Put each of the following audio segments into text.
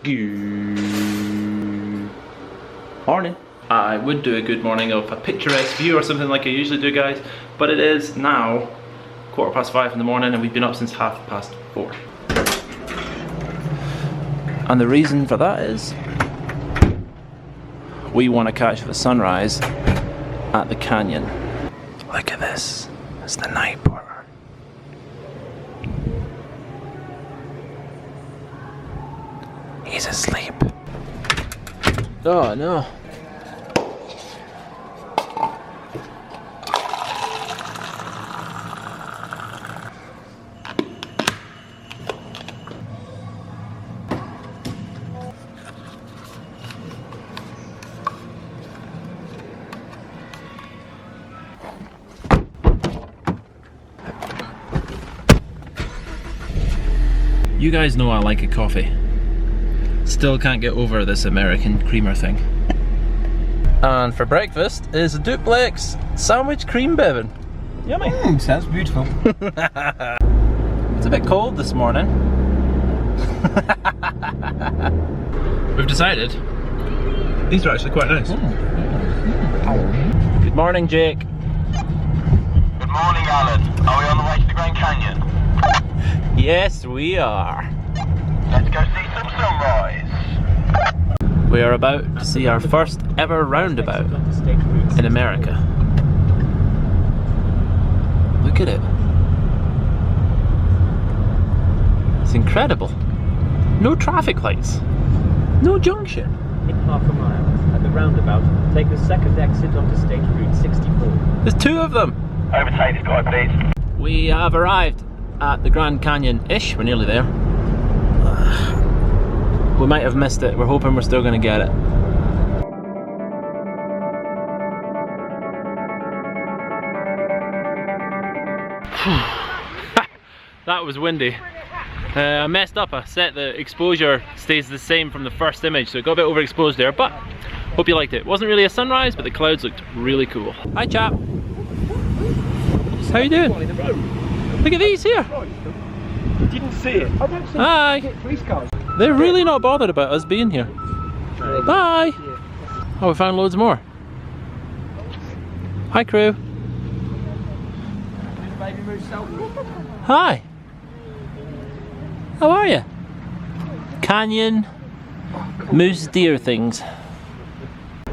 Good morning. I would do a good morning of a picturesque view or something like I usually do, guys, but it is now 5:15 in the morning and we've been up since 4:30. And the reason for that is we want to catch the sunrise at the canyon. Look at this, it's the night porter. He's asleep. Oh no. You guys know I like a coffee. Still can't get over this American creamer thing. And for breakfast is a duplex sandwich cream bevan. Yummy. Sounds beautiful. It's a bit cold this morning. We've decided these are actually quite nice. Good morning, Jake. Good morning, Alan. Are we on the way to the Grand Canyon? Yes, we are. Let's go see some sunrise. We are about to see our first ever roundabout in America. Look at it. It's incredible. No traffic lights. No junction. In half a mile, at the roundabout, take the second exit onto State Route 64. There's two of them. Overtake this guy, please. We have arrived at the Grand Canyon-ish. We're nearly there. We might have missed it. We're hoping we're still going to get it. That was windy. I messed up. I set the exposure stays the same from the first image, so it got a bit overexposed there, but hope you liked it. It wasn't really a sunrise, but the clouds looked really cool. Hi, chap. How you doing? Look at these here. Didn't see it. I don't see Hi. police cars. They're really not bothered about us being here. Bye. Oh, we found loads more. Hi, crew. Hi. How are you? Canyon, moose, deer things.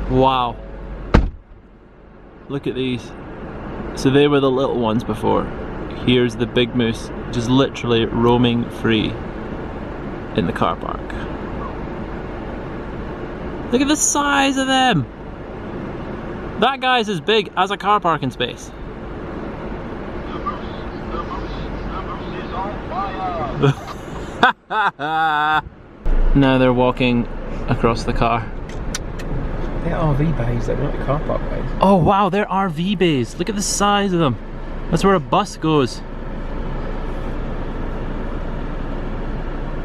Wow. Look at these. So they were the little ones before. Here's the big moose, just literally roaming free in the car park. Look at the size of them! That guy's as big as a car parking space. Now they're walking across the car. They're RV bays, they're not the car park bays. Oh wow, they're RV bays. Look at the size of them. That's where a bus goes.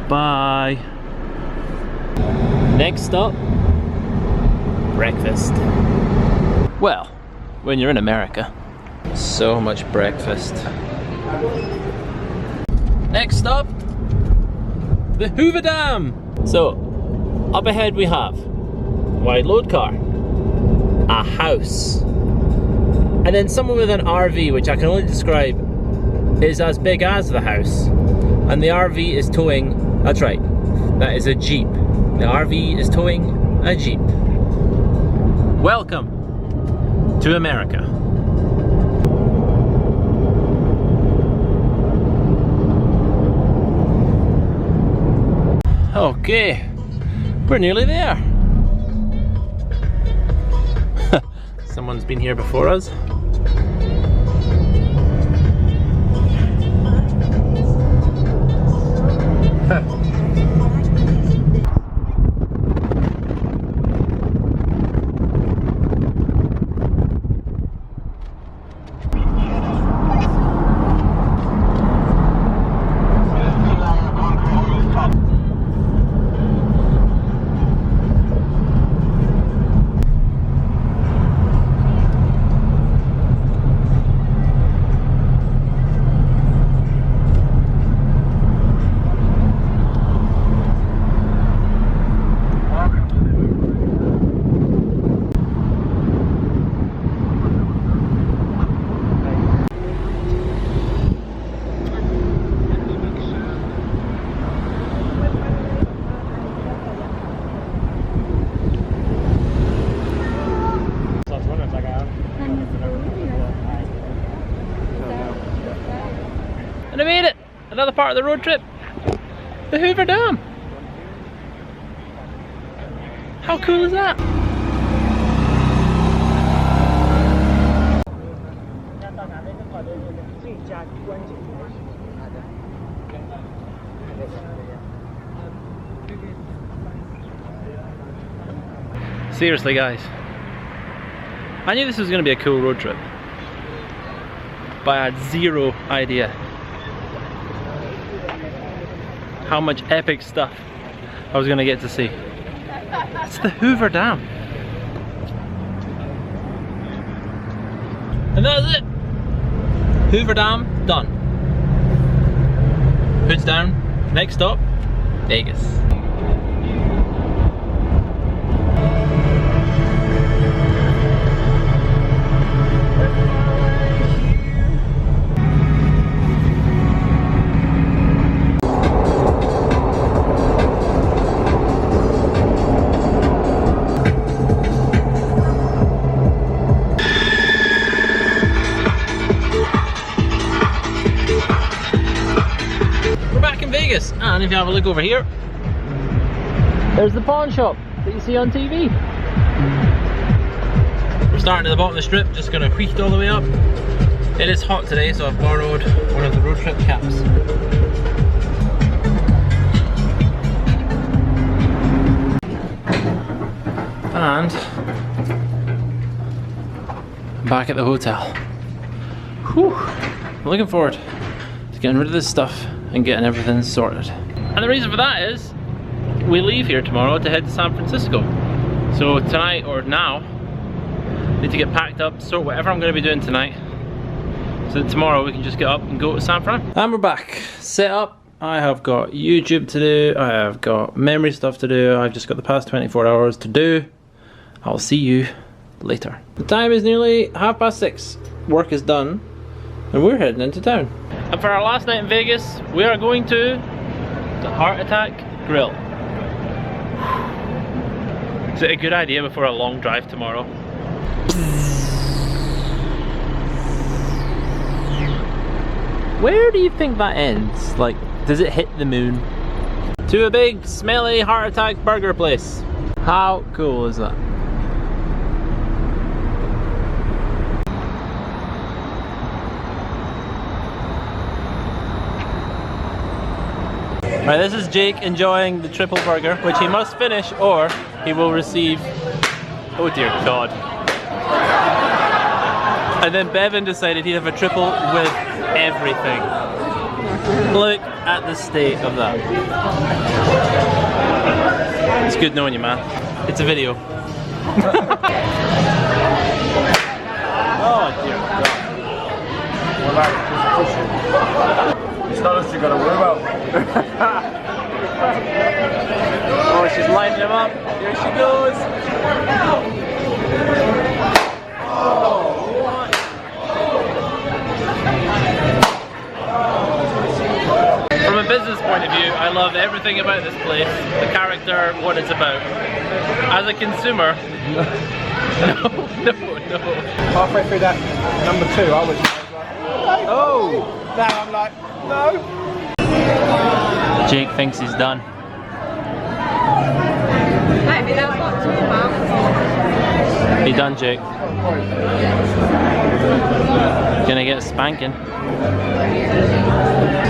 Bye. Next stop, breakfast. Well, when you're in America, so much breakfast. Next stop, the Hoover Dam. So, up ahead we have wide load car, a house, and then someone with an RV, which I can only describe is as big as the house. And the RV is towing, that's right, that is a Jeep. The RV is towing a Jeep. Welcome to America. Okay, we're nearly there. Someone's been here before us. another part of the road trip. The Hoover Dam. How cool is that? Seriously guys, I knew this was going to be a cool road trip, but I had zero idea how much epic stuff I was going to get to see. It's the Hoover Dam. And that's it. Hoover Dam, done. Hood's down. Next stop, Vegas. And if you have a look over here, there's the pawn shop that you see on TV. We're starting at the bottom of the strip, just gonna wheat all the way up. It is hot today, so I've borrowed one of the road trip caps. And I'm back at the hotel. Whew. I'm looking forward to getting rid of this stuff and getting everything sorted. And the reason for that is we leave here tomorrow to head to San Francisco. So tonight, or now, I need to get packed up, sort whatever I'm going to be doing tonight, so that tomorrow we can just get up and go to San Fran. And we're back, set up. I have got YouTube to do, I have got memory stuff to do, I've just got the past 24 hours to do. I'll see you later. The time is nearly 6:30. Work is done, and we're heading into town. And for our last night in Vegas, we are going to the Heart Attack Grill. Is it a good idea before a long drive tomorrow? Where do you think that ends? Like, does it hit the moon? To a big, smelly Heart Attack burger place. How cool is that? Right, this is Jake enjoying the triple burger, which he must finish or he will receive, oh dear God. And then Bevan decided he'd have a triple with everything. Look at the state of that. It's good knowing you, man. It's a video. Oh dear God. What about pushing? It's not us you gotta worry about. Oh, she's lining him up. Here she goes. From a business point of view, I love everything about this place, the character, what it's about. As a consumer, no. Halfway through that number 2, I was like, oh! Now I'm like, no! Jake thinks he's done. You done, Jake? Gonna get a spanking.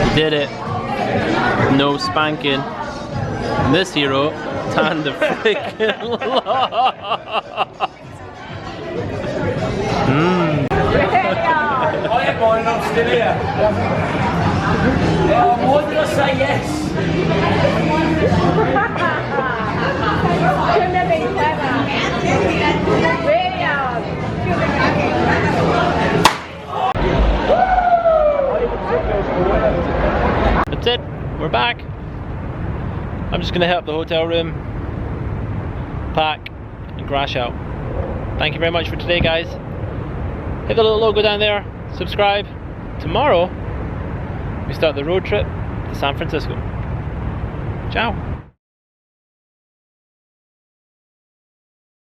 You did it. No spanking. And this hero turned the freaking lot. I ain't mine, I'm still here. Why did I say yes? That's it, we're back. I'm just gonna hit up the hotel room, pack, and crash out. Thank you very much for today, guys. Hit the little logo down there, subscribe. Tomorrow, we start the road trip to San Francisco. Ciao.